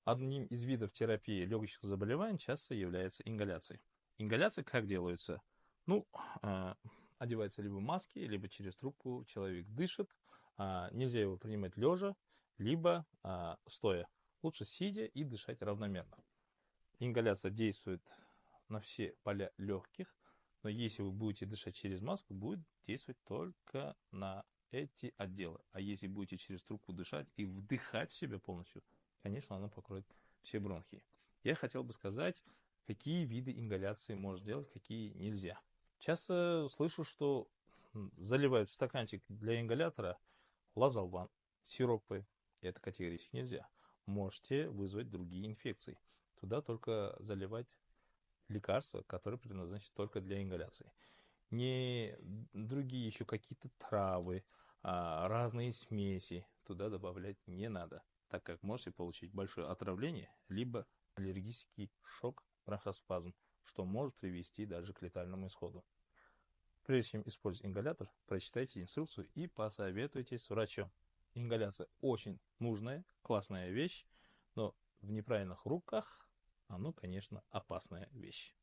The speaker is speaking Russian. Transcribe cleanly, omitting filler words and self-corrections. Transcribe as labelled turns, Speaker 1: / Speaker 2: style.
Speaker 1: Одним из видов терапии легочных заболеваний часто является ингаляция. Ингаляция как делается? Ну, а, одеваются либо маски, либо через трубку человек дышит. Нельзя его принимать лежа, либо стоя. Лучше сидя и дышать равномерно. Ингаляция действует на все поля легких, но если вы будете дышать через маску, будет действовать только на эти отделы. А если будете через трубку дышать и вдыхать в себя полностью, конечно, она покроет все бронхи. Я хотел бы сказать, какие виды ингаляции можно делать, какие нельзя. Часто слышу, что заливают в стаканчик для ингалятора лазолван, сиропы. Это категорически нельзя. Можете вызвать другие инфекции. Туда только заливать лекарства, которые предназначены только для ингаляции. Не другие еще какие-то травы, разные смеси туда добавлять не надо, так как можете получить большое отравление, либо аллергический шок, бронхоспазм, что может привести даже к летальному исходу. Прежде чем использовать ингалятор, прочитайте инструкцию и посоветуйтесь с врачом. Ингаляция очень нужная, классная вещь, но в неправильных руках оно, конечно, опасная вещь.